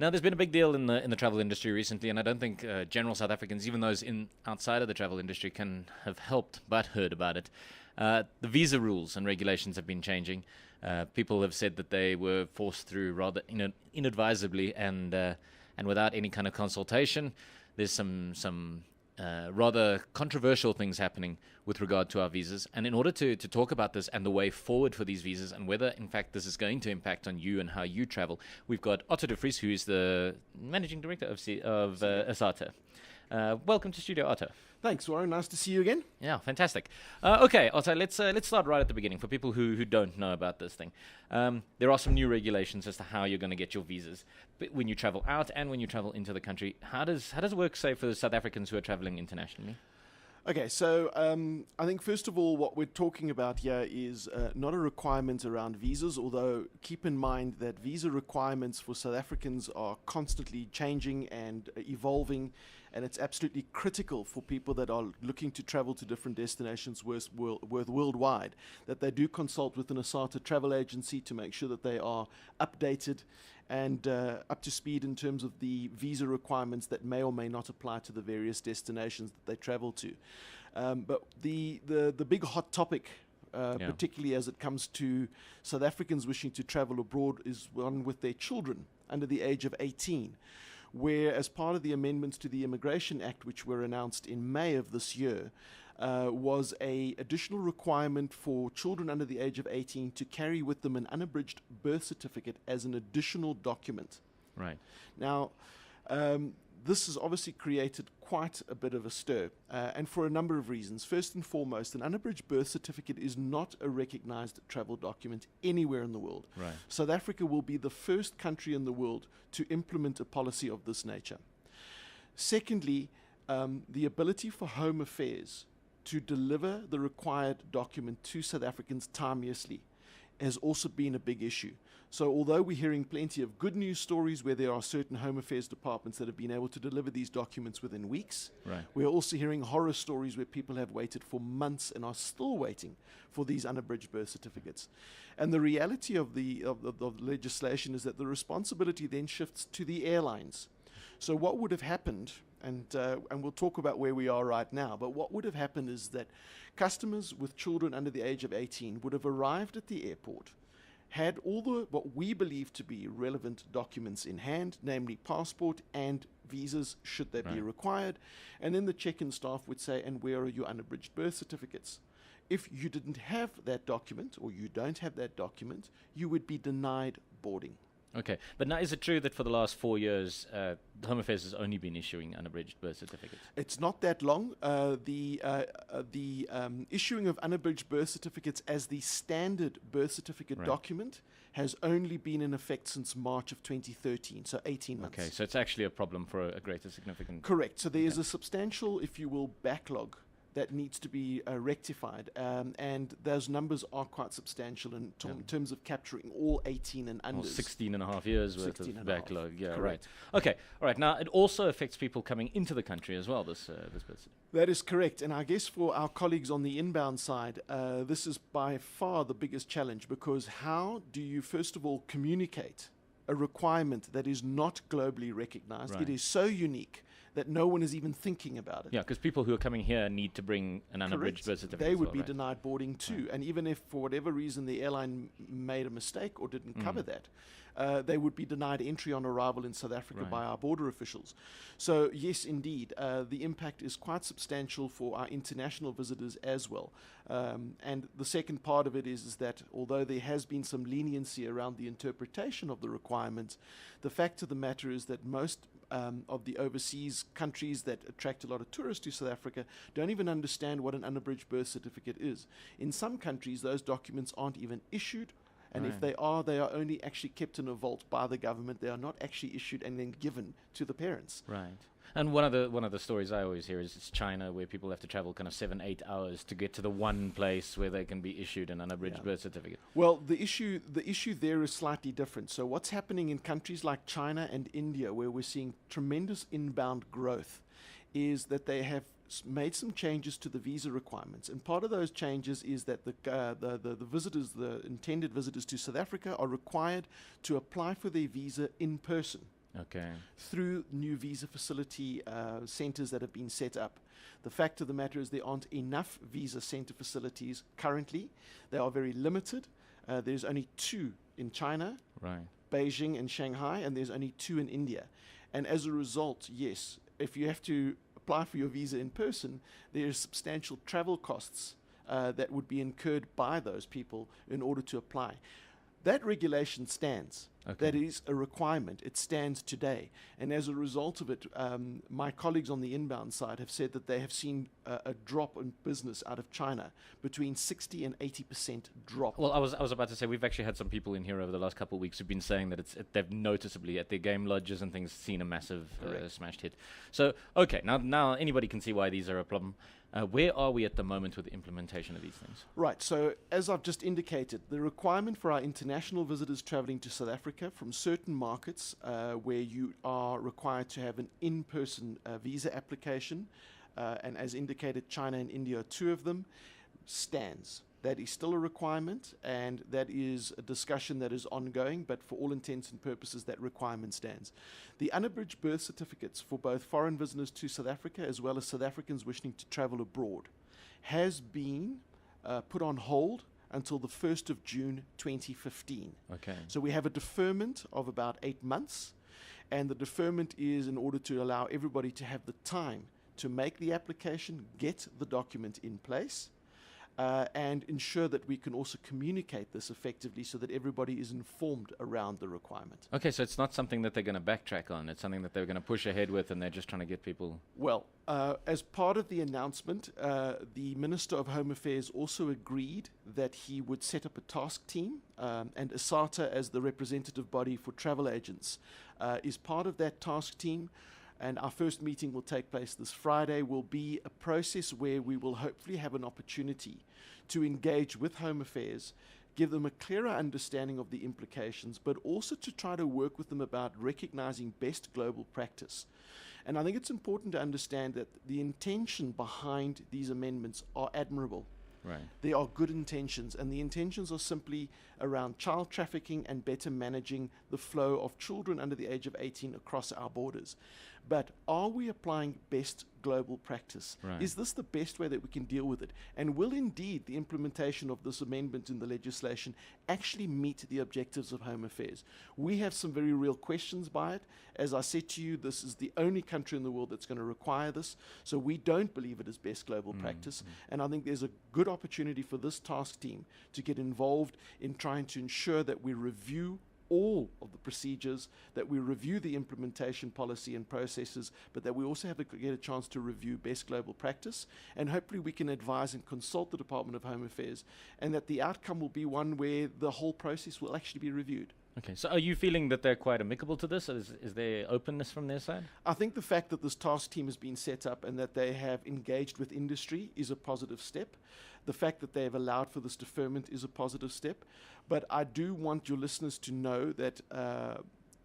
Now, there's been a big deal in the travel industry recently, and I don't think general South Africans, even those outside of the travel industry, can have helped but heard about it. The visa rules and regulations have been changing. People have said that they were forced through rather inadvisably and without any kind of consultation. There's some rather controversial things happening with regard to our visas. And in order to talk about this and the way forward for these visas and whether, in fact, this is going to impact on you and how you travel, we've got Otto de Vries, who is the Managing Director of Asata. Welcome to Studio, Otto. Thanks, Warren. Nice to see you again. Yeah, fantastic. Okay, Otto, let's start right at the beginning for people who don't know about this thing. There are some new regulations as to how you're going to get your visas when you travel out and when you travel into the country. How does it work, say, for South Africans who are traveling internationally? Okay, so I think first of all, what we're talking about here is not a requirement around visas, although keep in mind that visa requirements for South Africans are constantly changing and evolving, and it's absolutely critical for people that are looking to travel to different destinations worldwide, that they do consult with an Asata travel agency to make sure that they are updated and up to speed in terms of the visa requirements that may or may not apply to the various destinations that they travel to. But the big hot topic, particularly as it comes to South Africans wishing to travel abroad, is one with their children under the age of 18, where as part of the amendments to the Immigration Act, which were announced in May of this year, was a additional requirement for children under the age of 18 to carry with them an unabridged birth certificate as an additional document. Right. Now, this has obviously created quite a bit of a stir, and for a number of reasons. First and foremost, an unabridged birth certificate is not a recognized travel document anywhere in the world. Right. South Africa will be the first country in the world to implement a policy of this nature. Secondly, the ability for Home Affairs to deliver the required document to South Africans timeously has also been a big issue. So although we're hearing plenty of good news stories where there are certain Home Affairs departments that have been able to deliver these documents within weeks, Right. we're also hearing horror stories where people have waited for months and are still waiting for these unabridged birth certificates. And the reality of the legislation is that the responsibility then shifts to the airlines. So what would have happened, and we'll talk about where we are right now, but what would have happened is that customers with children under the age of 18 would have arrived at the airport, had all the what we believe to be relevant documents in hand, namely passport and visas should they be Right. required, and then the check-in staff would say, and where are your unabridged birth certificates? If you didn't have that document, or you don't have that document, you would be denied boarding. Okay, but now is it true that for the last 4 years, Home Affairs has only been issuing unabridged birth certificates? It's not that long. The issuing of unabridged birth certificates as the standard birth certificate Right. document has only been in effect since March of 2013, so 18 months. Okay, so it's actually a problem for a greater significant... Correct. So there is a substantial, if you will, backlog that needs to be rectified, and those numbers are quite substantial in terms of capturing all 18 and unders. 16 and a half years worth 16 of and a half. backlog. Yeah, Correct. right. Okay, all right. Now, it also affects people coming into the country as well, this birth certificate. That is correct. And I guess for our colleagues on the inbound side, this is by far the biggest challenge, because how do you, first of all, communicate a requirement that is not globally recognized? Right. It is so unique that no one is even thinking about it. Yeah, because people who are coming here need to bring an unabridged birth certificate. They as would well, be right? denied boarding too. Right. And even if for whatever reason the airline made a mistake or didn't cover that, they would be denied entry on arrival in South Africa Right. by our border officials. So yes, indeed, the impact is quite substantial for our international visitors as well. And the second part of it is that although there has been some leniency around the interpretation of the requirements, the fact of the matter is that most of the overseas countries that attract a lot of tourists to South Africa don't even understand what an unabridged birth certificate is. In some countries, those documents aren't even issued, and if they are only actually kept in a vault by the government. They are not actually issued and then given to the parents. Right. And one of the stories I always hear is it's China, where people have to travel kind of 7-8 hours to get to the one place where they can be issued an unabridged birth certificate. Well, the issue there is slightly different. So what's happening in countries like China and India, where we're seeing tremendous inbound growth, is that they have made some changes to the visa requirements, and part of those changes is that the visitors, the intended visitors to South Africa, are required to apply for their visa in person. Okay. through new visa facility centers that have been set up. The fact of the matter is there aren't enough visa center facilities currently. They are very limited. There's only 2 in China, Right. Beijing and Shanghai, and there's only 2 in India. And as a result, yes, if you have to apply for your visa in person, there's substantial travel costs that would be incurred by those people in order to apply. That regulation stands. Okay. That is a requirement. It stands today. And as a result of it, my colleagues on the inbound side have said that they have seen a drop in business out of China, between 60 and 80% drop. Well, I was about to say, we've actually had some people in here over the last couple of weeks who've been saying that they've noticeably at their game lodges and things seen a massive smashed hit. So, okay, now anybody can see why these are a problem. Where are we at the moment with the implementation of these things? Right, so as I've just indicated, the requirement for our international visitors traveling to South Africa from certain markets where you are required to have an in-person visa application, and as indicated, China and India are 2 of them, stands. That is still a requirement, and that is a discussion that is ongoing, but for all intents and purposes, that requirement stands. The unabridged birth certificates for both foreign visitors to South Africa as well as South Africans wishing to travel abroad has been put on hold until the 1st of June 2015. Okay. So we have a deferment of about 8 months, and the deferment is in order to allow everybody to have the time to make the application, get the document in place, and ensure that we can also communicate this effectively so that everybody is informed around the requirement. Okay, so it's not something that they're going to backtrack on. It's something that they're going to push ahead with, and they're just trying to get people. Well, as part of the announcement, the Minister of Home Affairs also agreed that he would set up a task team, and ISATA, as the representative body for travel agents, is part of that task team. And our first meeting will take place this Friday, will be a process where we will hopefully have an opportunity to engage with Home Affairs, give them a clearer understanding of the implications, but also to try to work with them about recognizing best global practice. And I think it's important to understand that the intention behind these amendments are admirable. Right. There are good intentions, and the intentions are simply around child trafficking and better managing the flow of children under the age of 18 across our borders. But are we applying best global practice? Right. Is this the best way that we can deal with it? And will indeed the implementation of this amendment in the legislation actually meet the objectives of Home Affairs? We have some very real questions by it. As I said to you, this is the only country in the world that's going to require this, so we don't believe it is best global practice. And I think there's a good opportunity for this task team to get involved in trying to ensure that we review all of the procedures, that we review the implementation policy and processes, but that we also have to get a chance to review best global practice, and hopefully we can advise and consult the Department of Home Affairs, and that the outcome will be one where the whole process will actually be reviewed. Okay, so are you feeling that they're quite amicable to this? Is there openness from their side? I think the fact that this task team has been set up and that they have engaged with industry is a positive step. The fact that they have allowed for this deferment is a positive step. But I do want your listeners to know that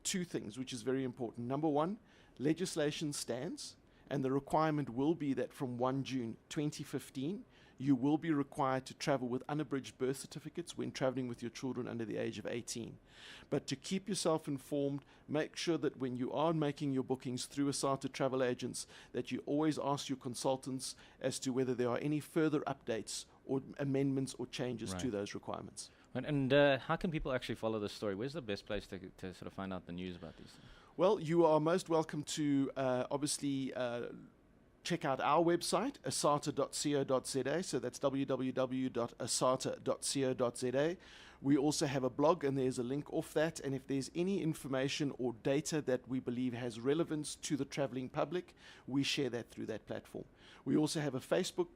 2 things, which is very important. Number 1, legislation stands, and the requirement will be that from 1 June 2015, you will be required to travel with unabridged birth certificates when traveling with your children under the age of 18. But to keep yourself informed, make sure that when you are making your bookings through ISATA travel agents, that you always ask your consultants as to whether there are any further updates or amendments or changes to those requirements. And how can people actually follow this story? Where's the best place to sort of find out the news about these things? Well, you are most welcome to obviously check out our website, asata.co.za. So that's www.asata.co.za. We also have a blog, and there's a link off that. And if there's any information or data that we believe has relevance to the traveling public, we share that through that platform. We also have a Facebook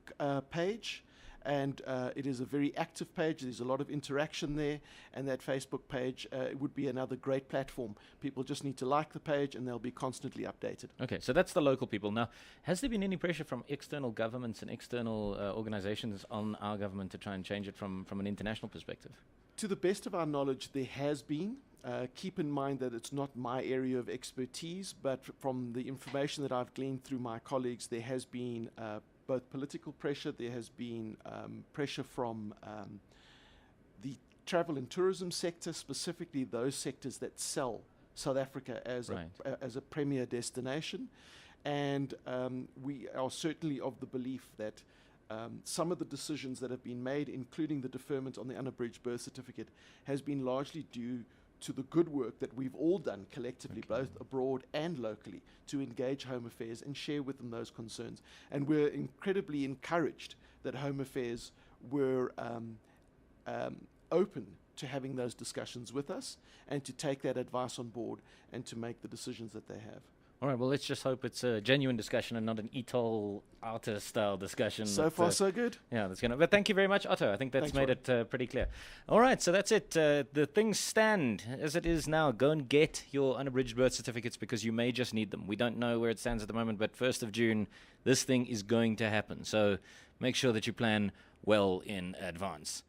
page, and it is a very active page. There's a lot of interaction there, and that Facebook page would be another great platform. People just need to like the page, and they'll be constantly updated. Okay, so that's the local people. Now, has there been any pressure from external governments and external organizations on our government to try and change it from an international perspective? To the best of our knowledge, there has been. Keep in mind that it's not my area of expertise, but from the information that I've gleaned through my colleagues, there has been both political pressure, there has been pressure from the travel and tourism sector, specifically those sectors that sell South Africa as Right. as a premier destination, and we are certainly of the belief that some of the decisions that have been made, including the deferment on the unabridged birth certificate, has been largely due to the good work that we've all done collectively, both abroad and locally, to engage Home Affairs and share with them those concerns. And we're incredibly encouraged that Home Affairs were open to having those discussions with us and to take that advice on board and to make the decisions that they have. All right, well, let's just hope it's a genuine discussion and not an Etol Outer style discussion. So far, so good. Yeah, that's gonna. But thank you very much, Otto. I think that's made it pretty clear. All right, so that's it. The things stand as it is now. Go and get your unabridged birth certificates because you may just need them. We don't know where it stands at the moment, but 1st of June, this thing is going to happen. So make sure that you plan well in advance.